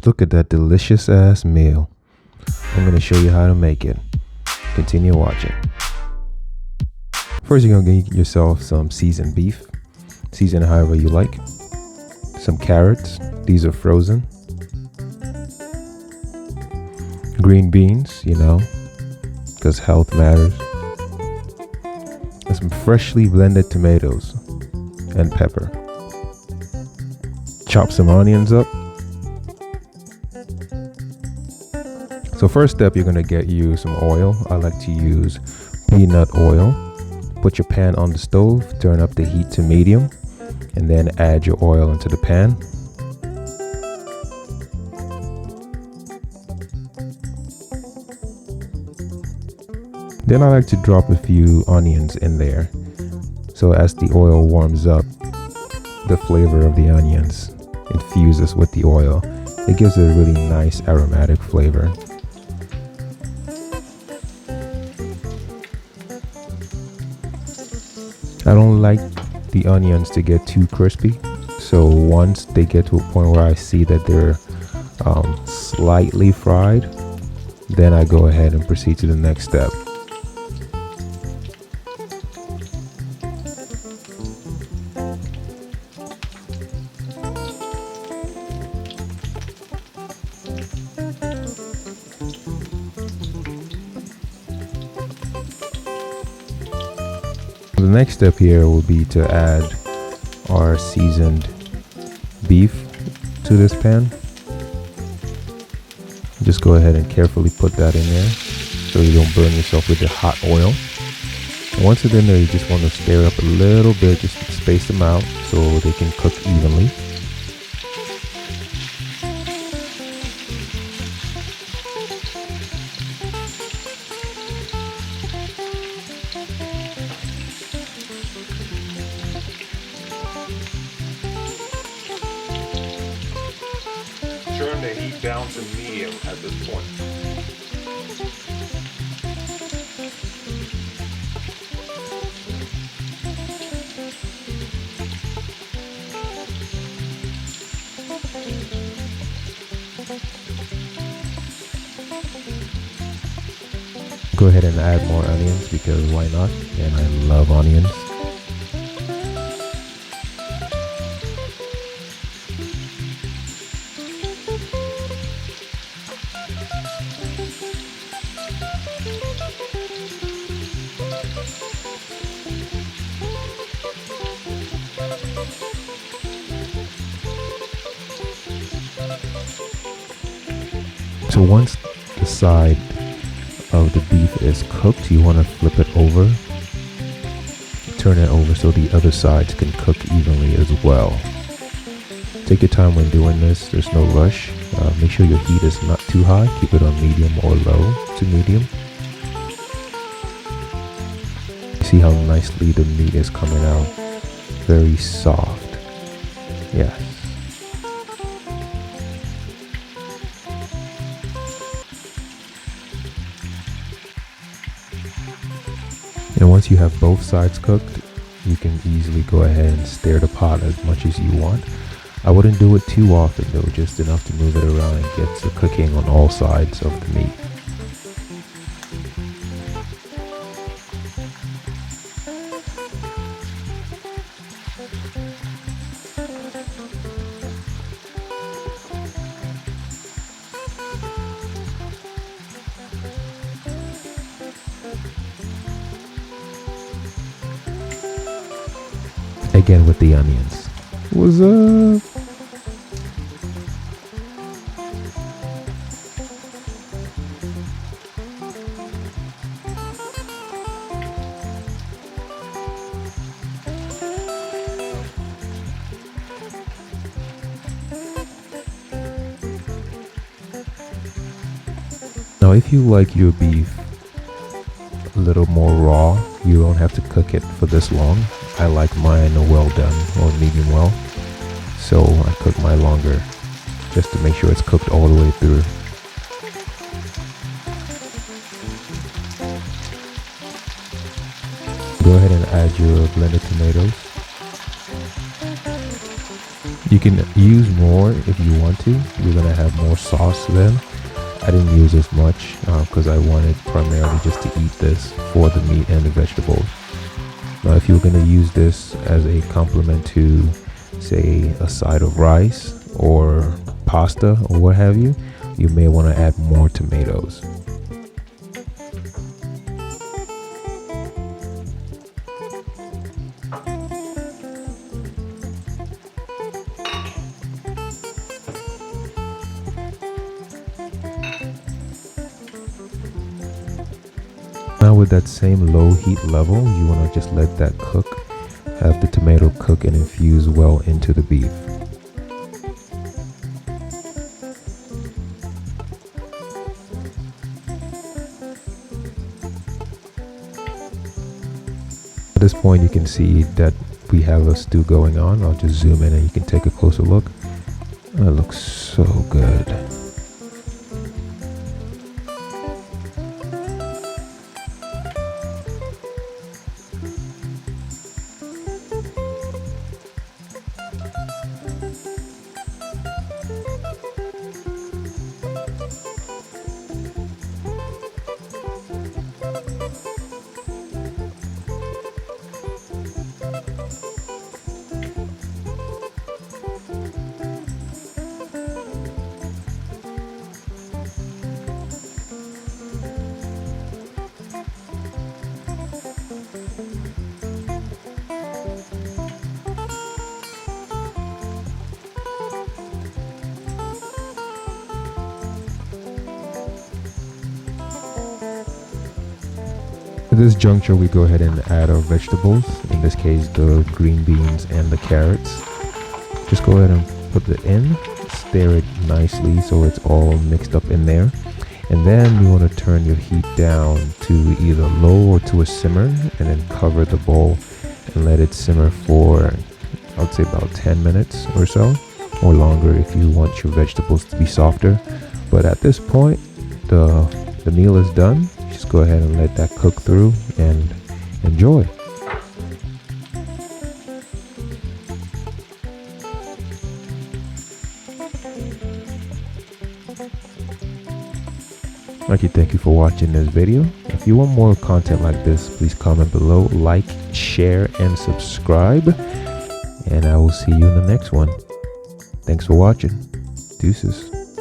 Just look at that delicious ass meal. I'm gonna show you how to make it. Continue watching. First, you're gonna get yourself some seasoned beef. Season it however you like. Some carrots. These are frozen. Green beans, because health matters. And some freshly blended tomatoes and pepper. Chop some onions up. So first step, you're gonna get you some oil. I like to use peanut oil. Put your pan on the stove, turn up the heat to medium, and then add your oil into the pan. Then I like to drop a few onions in there. So as the oil warms up, the flavor of the onions infuses with the oil. It gives it a really nice aromatic flavor. I don't like the onions to get too crispy. So once they get to a point where I see that they're slightly fried, then I go ahead and proceed to the next step. The next step here will be to add our seasoned beef to this pan. Just go ahead and carefully put that in there so you don't burn yourself with the hot oil. And once it's in there, you just want to stir up a little bit just to space them out so they can cook evenly. Turn the heat down to medium at this point. Go ahead and add more onions because why not? And I love onions. So once the side of the beef is cooked, you want to flip it over, turn it over so the other sides can cook evenly as well. Take your time when doing this, there's no rush. Make sure your heat is not too high, keep it on medium or low to medium. See how nicely the meat is coming out, very soft. Yes. And once you have both sides cooked, you can easily go ahead and stir the pot as much as you want. I wouldn't do it too often though, just enough to move it around and get the cooking on all sides of the meat. Again with the onions. What's up? Now if you like your beef a little more raw, you don't have to cook it for this long. I like mine well done or medium well, so I cook mine longer just to make sure it's cooked all the way through. Go ahead and add your blended tomatoes. You can use more if you want to. You're gonna have more sauce then. I didn't use as much because I wanted primarily just to eat this for the meat and the vegetables. Now if you're gonna use this as a complement to, say, a side of rice or pasta or what have you, you may want to add more tomatoes. Now with that same low heat level, you want to just let that cook, have the tomato cook and infuse well into the beef. At this point you can see that we have a stew going on. I'll just zoom in and you can take a closer look. It looks so good. At this juncture, we go ahead and add our vegetables, in this case the green beans and the carrots. Just go ahead and put it in, stir it nicely so it's all mixed up in there. And then you want to turn your heat down to either low or to a simmer, and then cover the bowl and let it simmer for, I would say, about 10 minutes or so, or longer if you want your vegetables to be softer. But at this point, the meal is done. Just go ahead and let that cook through and enjoy. Thank you for watching this video. If you want more content like this, please comment below, like, share, and subscribe. And I will see you in the next one. Thanks for watching. Deuces.